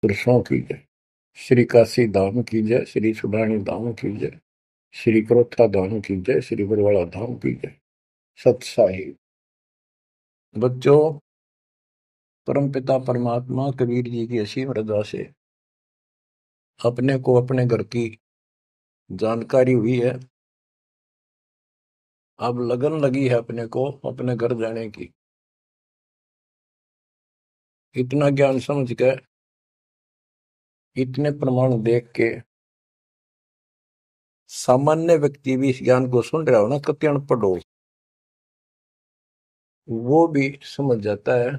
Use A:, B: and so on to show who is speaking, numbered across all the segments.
A: पुरुषों की जय। श्री काशी धाम की जय, श्री सुडानी धाम की जय, श्री क्रोथा धाम की जय, श्री बरवाड़ा धाम की जय। सत साहिब। बच्चों, परमपिता परमात्मा कबीर जी की असीम रजा से अपने को अपने घर की जानकारी हुई है। अब लगन लगी है अपने को अपने घर जाने की। इतना ज्ञान समझ के, इतने प्रमाण देख के सामान्य व्यक्ति भी इस ज्ञान को सुन रहा हो ना, कति अनपढ़ हो, वो भी समझ जाता है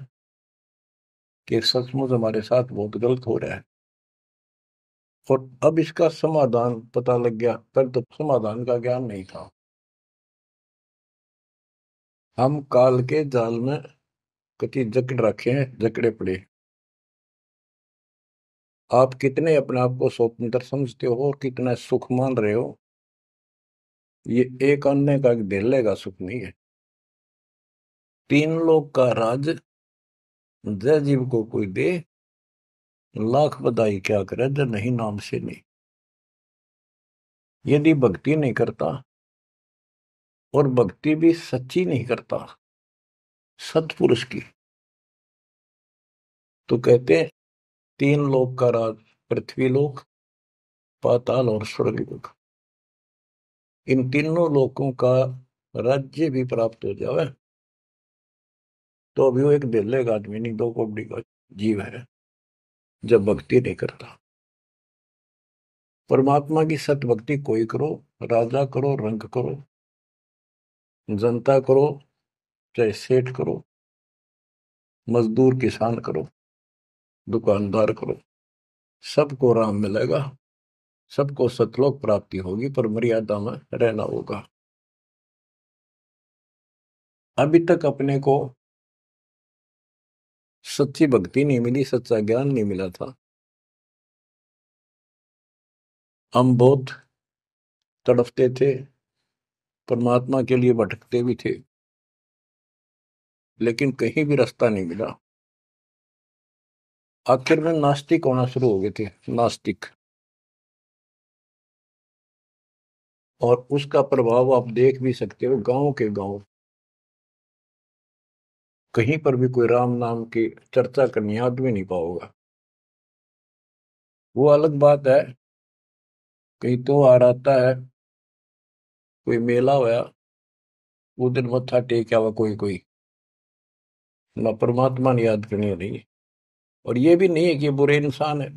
A: कि सचमुच हमारे साथ बहुत गलत हो रहा है। और अब इसका समाधान पता लग गया, पर तो समाधान का ज्ञान नहीं था। हम काल के जाल में कति जकड़ रखे हैं, जकड़े पड़े। आप कितने अपने आप को स्वतंत्र समझते हो और कितना सुख मान रहे हो, ये एक अन्य का धेले का सुख नहीं है। तीन लोक का राज जय जीव को कोई दे, लाख बधाई क्या करे जय नहीं नाम से नहीं। यदि भक्ति नहीं करता, और भक्ति भी सच्ची नहीं करता सत्पुरुष की, तो कहते हैं तीन लोक का राज, पृथ्वी लोक, पाताल और स्वर्ग लोक, इन तीनों लोकों का राज्य भी प्राप्त हो जाए तो अभी वो एक दिल्ले का आदमी नहीं, दो कौड़ी का जीव है जब भक्ति नहीं करता। परमात्मा की सत्य भक्ति कोई करो, राजा करो, रंग करो, जनता करो, चाहे सेठ करो, मजदूर किसान करो, दुकानदार करो, सबको राम मिलेगा, सबको सतलोक प्राप्ति होगी, पर मर्यादा में रहना होगा। अभी तक अपने को सच्ची भक्ति नहीं मिली, सच्चा ज्ञान नहीं मिला था। हम बहुत तड़पते थे, परमात्मा के लिए भटकते भी थे, लेकिन कहीं भी रास्ता नहीं मिला। आखिर में नास्तिक होना शुरू हो गए थे, नास्तिक। और उसका प्रभाव आप देख भी सकते हो, गांव के गांव कहीं पर भी कोई राम नाम की चर्चा करनी आदमी नहीं पाओगा। वो अलग बात है, कहीं तो आ आता है, कोई मेला होया, वो दिन मत्था टेक आवा कोई कोई, ना परमात्मा ने याद करनी नहीं। और ये भी नहीं है कि ये बुरे इंसान है,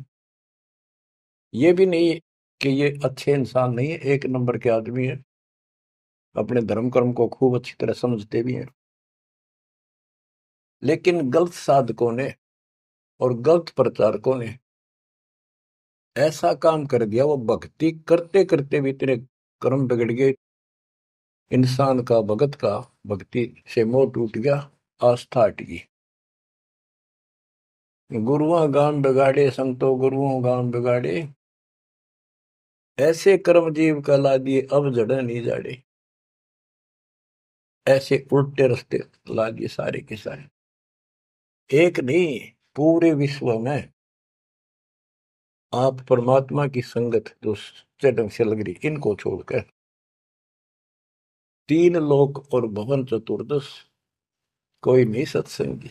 A: ये भी नहीं है कि ये अच्छे इंसान नहीं है, एक नंबर के आदमी है, अपने धर्म कर्म को खूब अच्छी तरह समझते भी हैं। लेकिन गलत साधकों ने और गलत प्रचारकों ने ऐसा काम कर दिया, वो भक्ति करते करते भी इतने कर्म बिगड़ गए, इंसान का भगत का भक्ति से मोह टूट गया, आस्था हट गई। गुरुओं गान बिगाड़े, संतो गुरुओं गान बिगाड़े, ऐसे कर्म जीव का ला दिए अब जड़ नहीं जाड़े। ऐसे उल्टे रास्ते ला दिए सारे के सारे। एक नहीं, पूरे विश्व में आप परमात्मा की संगत जो सच्चे ढंग से लग रही, इनको छोड़कर तीन लोक और भवन चतुर्दश कोई नहीं सत्संगी।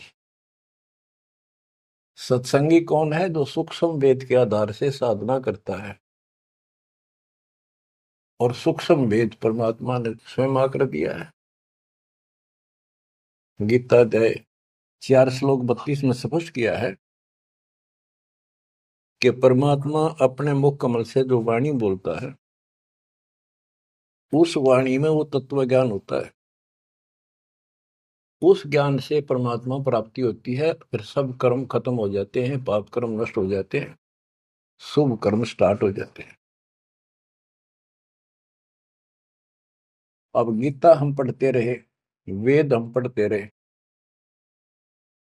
A: सत्संगी कौन है? जो सूक्ष्म वेद के आधार से साधना करता है, और सूक्ष्म वेद परमात्मा ने स्वयं आकर दिया है। गीता अध्याय 4 श्लोक 32 में स्पष्ट किया है कि परमात्मा अपने मुख कमल से जो वाणी बोलता है, उस वाणी में वो तत्व ज्ञान होता है। उस ज्ञान से परमात्मा प्राप्ति होती है, फिर सब कर्म खत्म हो जाते हैं, पाप कर्म नष्ट हो जाते हैं, शुभ कर्म स्टार्ट हो जाते हैं। अब गीता हम पढ़ते रहे, वेद हम पढ़ते रहे,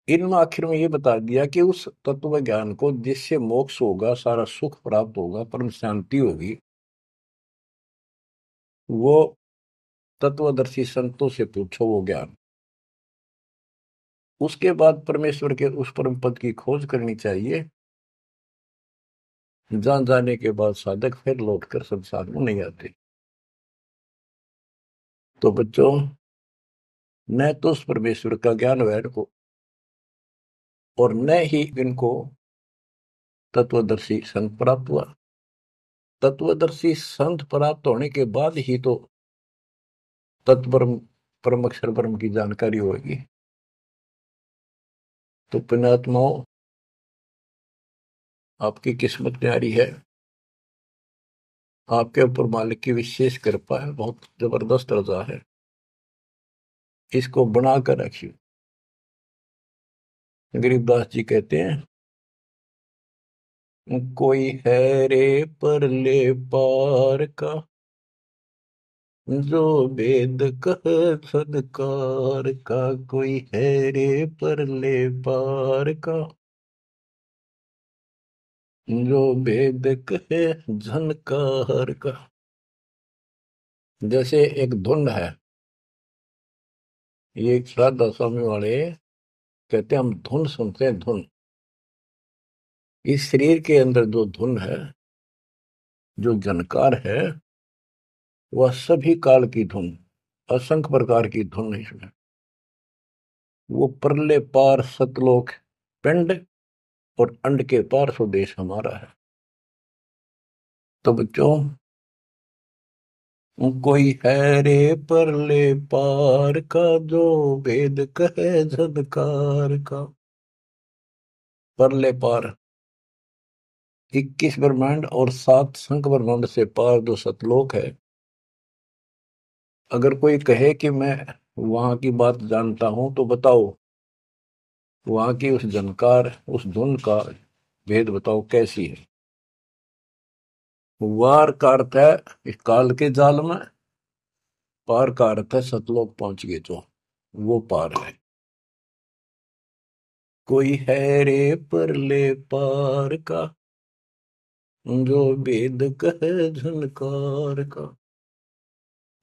A: इनमें आखिर में ये बता दिया कि उस तत्व ज्ञान को जिससे मोक्ष होगा, सारा सुख प्राप्त होगा, परम शांति होगी, वो तत्वदर्शी संतों से पूछो वो ज्ञान। उसके बाद परमेश्वर के उस परम पद की खोज करनी चाहिए, जान जाने के बाद साधक फिर लौटकर संसार में नहीं आते। तो बच्चों, न तो उस परमेश्वर का ज्ञान हुआ इनको, और न ही इनको तत्वदर्शी संत प्राप्त हुआ। तत्वदर्शी संत प्राप्त होने के बाद ही तो तत्परम परम अक्षर ब्रह्म की जानकारी होगी। तो पुण्यात्माओं, आपकी किस्मत न्यारी है, आपके ऊपर मालिक की विशेष कृपा है, बहुत जबरदस्त रजा है, इसको बना कर रखिए। गरीबदास जी कहते हैं, कोई है रे परले पार का, जो वेद कहे सदकार का। कोई है रे परले पार का, जो वेद कहे झनकार का। जैसे एक धुन है, ये एक श्राद्ध स्वामी वाले कहते हैं, हम धुन सुनते हैं, धुन। इस शरीर के अंदर जो धुन है, जो झनकार है, वह सभी काल की धुन, असंख्य प्रकार की धुन है इसमें। वो परले पार सतलोक पिंड और अंड के पार स्वदेश हमारा है। तो बच्चों, कोई है रे परले पार का, जो वेद कहे झनकार का। परले पार 21 ब्रह्मांड और 7 संख्य ब्रह्मांड से पार जो सतलोक है, अगर कोई कहे कि मैं वहां की बात जानता हूं, तो बताओ वहां की उस जनकार, उस धुन का भेद बताओ कैसी है। वार का अर्थ है इस काल के जाल में, पार का अर्थ है सतलोक पहुंच गए जो, वो पार है। कोई है रे परले पार का, जो वेद कहे झनकार का।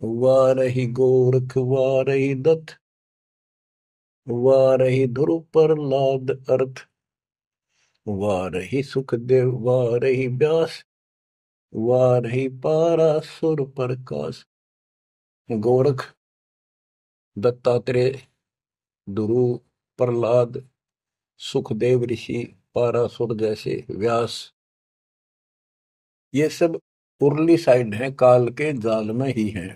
A: वारही गोरख वारही दत्त, वारही ध्रुव प्रहलाद अर्थ। वारही सुखदेव वारही व्यास, वारही पारासुर प्रकाश। गोरख, दत्तात्रेय, ध्रुव, प्रहलाद, सुखदेव ऋषि, पारासुर जैसे, व्यास, ये सब उर्ली साइड है, काल के जाल में ही है।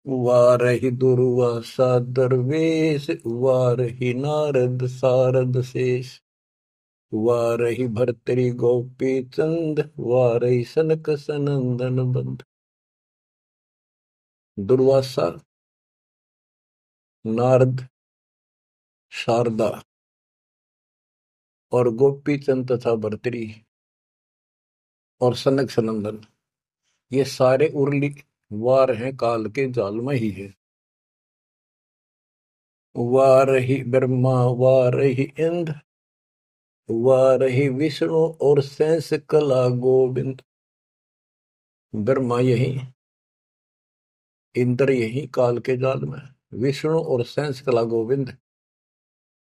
A: वारही दुर्वासा दरवेश, वारही नारद सारद शेष। वारही भर्तरी गोपी चंद, वारही सनक सनंदन बंद। दुर्वासा, नारद, शारदा और गोपी चंद तथा भर्तरी और सनक सनंदन, ये सारे उर्ली वार हैं, काल के जाल में ही है। वारही ब्रह्मा वारही इंद्र, वारही विष्णु और शेष कला गोविंद। ब्रह्मा यही, इंद्र यही काल के जाल में, विष्णु और शेष कला गोविंद,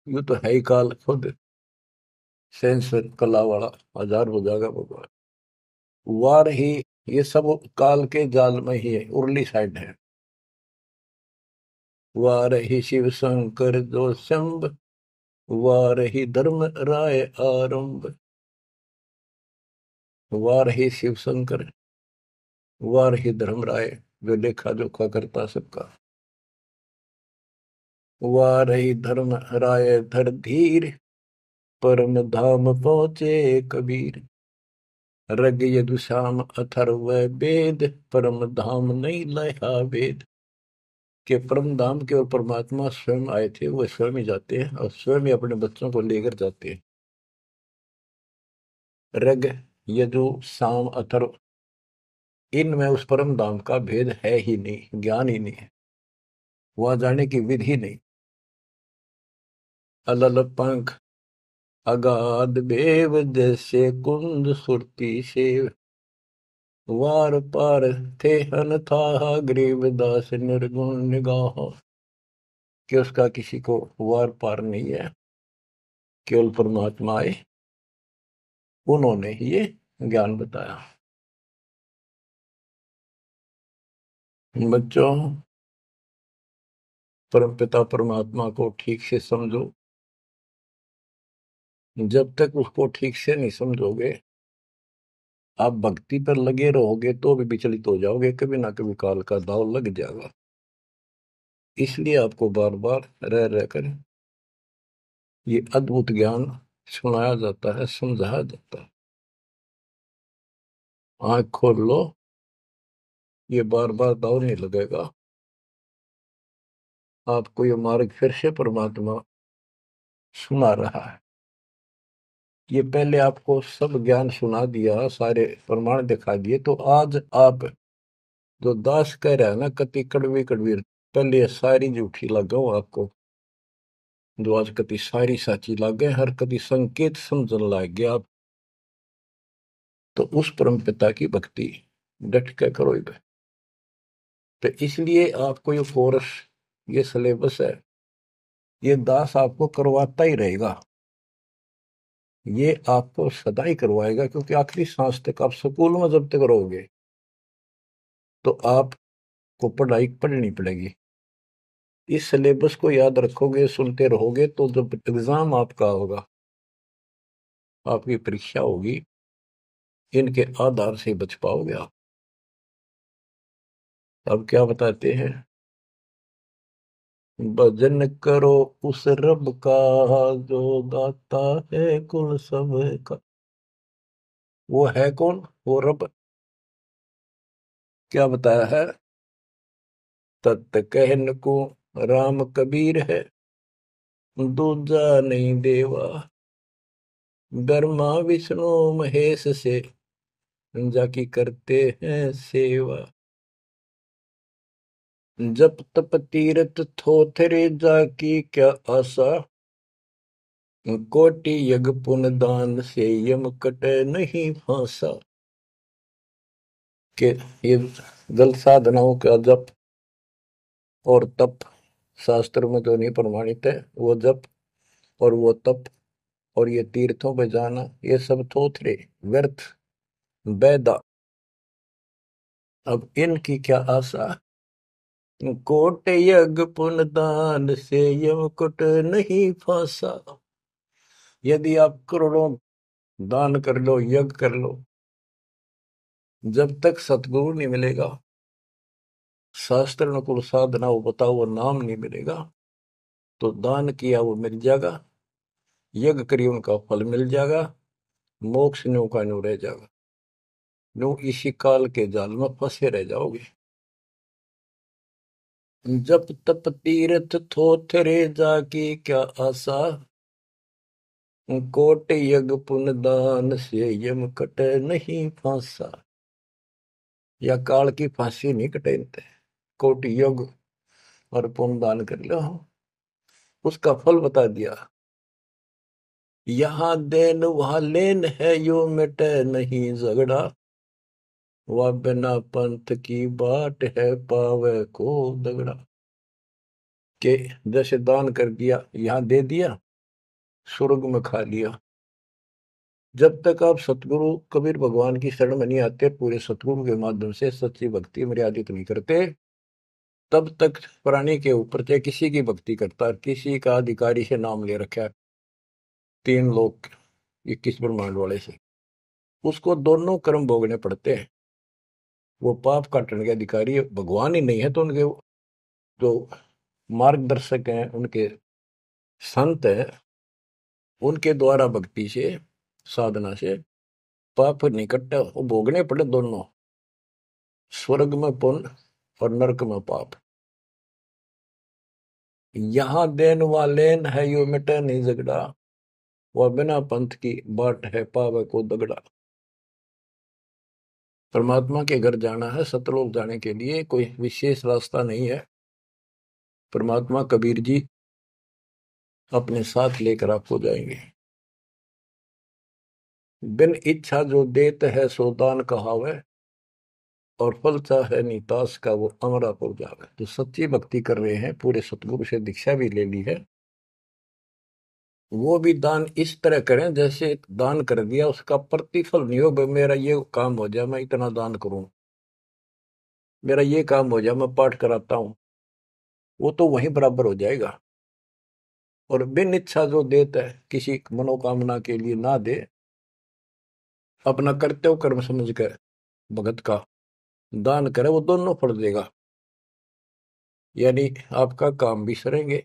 A: यू तो है ही काल खुद, शेष कला वाला हजार हो जाएगा भगवान। वार ही, ये सब काल के जाल में ही है, उर्ली साइड है। वार ही शिव शंकर जो शंभ, वार ही धर्म राय आरंभ। वार ही शिव शंकर, वार ही धर्म राय, जो लेखा जोखा करता सबका। वार ही धर्म राय धर धीर, परम धाम पहुंचे कबीर। रग यदुश्याम अथर्व वेद, परम धाम नहीं लहा वेद। के परम धाम के और परमात्मा स्वयं आए थे, वो स्वयं ही जाते हैं और स्वयं ही अपने बच्चों को लेकर जाते हैं। रग, यजु, साम, अथर्व, इनमें उस परम धाम का भेद है ही नहीं, ज्ञान ही नहीं है, वहां जाने की विधि नहीं। अलल पंख अगाध बेव, जैसे कुंद सुरती सेव। वार पार थे हन था, गरीबदास निर्गुण निगाह। कि उसका किसी को वार पार नहीं है, केवल परमात्मा आए उन्होंने ये ज्ञान बताया। बच्चों, परमपिता परमात्मा को ठीक से समझो। जब तक उसको ठीक से नहीं समझोगे, आप भक्ति पर लगे रहोगे तो भी विचलित हो जाओगे, कभी ना कभी काल का दाव लग जाएगा। इसलिए आपको बार बार रह रहकर ये अद्भुत ज्ञान सुनाया जाता है, समझाया जाता है। आंख खोल लो, ये बार बार दाव नहीं लगेगा। आपको ये मार्ग फिर से परमात्मा सुना रहा है। ये पहले आपको सब ज्ञान सुना दिया, सारे प्रमाण दिखा दिए, तो आज आप जो दास कह रहा है ना, कति कड़वी कड़वी, पहले ये सारी झूठी लगा हूं आपको, जो आज कति सारी साची लागे, हर कति संकेत समझन लग गया आप। तो उस परम पिता की भक्ति डट के करो इधर। तो इसलिए आपको ये कोर्स, ये सिलेबस है, ये दास आपको करवाता ही रहेगा। ये आपको सदा ही करवाएगा, क्योंकि आखिरी सांस तक आप स्कूल में जब तक रहोगे तो आपको पढ़ाई पढ़नी पड़ेगी। इस सिलेबस को याद रखोगे, सुनते रहोगे, तो जब एग्जाम आपका होगा, आपकी परीक्षा होगी, इनके आधार से बच पाओगे आप। अब क्या बताते हैं? भजन करो उस रब का, जो दाता है कुल सब का। वो है कौन? वो रब। क्या बताया है? तत् कहन को राम कबीर है, दूजा नहीं देवा। ब्रह्मा विष्णु महेश से, जाकी करते हैं सेवा। जप तप तीरथ थोथरे, जाकी क्या आशा। कोटि यज्ञ पुण्य दान से, यम कटे नहीं फांसा। के ये जल साधनाओं का जप और तप शास्त्र में जो नहीं प्रमाणित है, वो जप और वो तप और ये तीर्थों पे जाना, ये सब थोथरे, व्यर्थ, बेदा। अब इनकी क्या आशा? कोट यज्ञ पुण्य दान से, यम कुट नहीं फांसा। यदि आप करोड़ों दान कर लो, यज्ञ कर लो, जब तक सतगुरु नहीं मिलेगा, शास्त्र अनुकूल साधना वो बताओ वो नाम नहीं मिलेगा, तो दान किया वो मिल जाएगा, यज्ञ करिए उनका फल मिल जाएगा, मोक्ष न्यू का न्यू रह जाएगा। न्यू इसी काल के जाल में फंसे रह जाओगे। जप तप तीर्थ थोथरे, जाकी क्या आशा। कोट यज्ञ पुण्य दान से, यम कटे नहीं फांसा। या काल की फांसी नहीं कटेनते। कोटि यज्ञ और पुण्य दान कर लो, उसका फल बता दिया। यहाँ देन वहां लेन है, यो मिटे नहीं झगड़ा। वह बिना पंथ की बाट है, पावे को दगड़ा। के जैसे दान कर दिया, यहाँ दे दिया, स्वर्ग में खा लिया। जब तक आप सतगुरु कबीर भगवान की शरण में नहीं आते, पूरे सतगुरु के माध्यम से सच्ची भक्ति मर्यादित नहीं करते, तब तक प्राणी के ऊपर चाहे किसी की भक्ति करता है, किसी का अधिकारी से नाम ले रखा है, 3 लोग 21 ब्रह्मांड वाले से, उसको दोनों कर्म भोगने पड़ते हैं। वो पाप काटने के अधिकारी भगवान ही नहीं है, तो उनके जो मार्गदर्शक हैं, उनके संत हैं, उनके द्वारा भक्ति से, साधना से पाप नहीं कटता, वो भोगने पड़े दोनों, स्वर्ग में पुण्य और नरक में पाप। यहाँ देन व लेन है, यो मिटे नहीं झगड़ा। वह बिना पंथ की बाट है, पावे को दगड़ा। परमात्मा के घर जाना है, सतलोक जाने के लिए कोई विशेष रास्ता नहीं है। परमात्मा कबीर जी अपने साथ लेकर आपको जाएंगे। बिन इच्छा जो देत है, सो दान कहावे। और फल चाहे नीतास का, वो अमरापुर जावे। जो सच्ची भक्ति कर रहे हैं, पूरे सतगुरु से दीक्षा भी ले ली है, वो भी दान इस तरह करें जैसे दान कर दिया उसका प्रतिफल नहीं हो, भाई मेरा ये काम हो जाए मैं इतना दान करूं, मेरा ये काम हो जाए मैं पाठ कराता हूँ, वो तो वहीं बराबर हो जाएगा। और बिन इच्छा जो देता है किसी मनोकामना के लिए ना दे, अपना कर्तव्य कर्म समझ कर भगत का दान करे, वो दोनों फल देगा। यानी आपका काम भी सरेंगे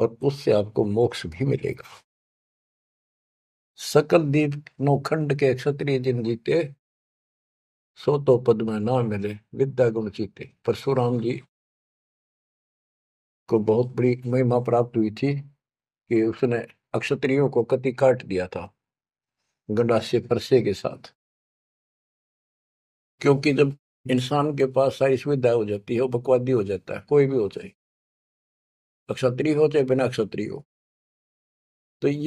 A: और उससे आपको मोक्ष भी मिलेगा। सकल दीप नौखंड के क्षत्रिय जिन जीते, सो तो पद में ना मिले विद्या गुण जीते। परशुराम जी को बहुत बड़ी महिमा प्राप्त हुई थी कि उसने अक्षत्रियों को कति काट दिया था गंडासे फरसे के साथ। क्योंकि जब इंसान के पास सारी सुविधा हो जाती है वो बकवादी हो जाता है, कोई भी हो, चाहे क्षत्रिय हो चाहे बिना क्षत्रिय हो। तो ये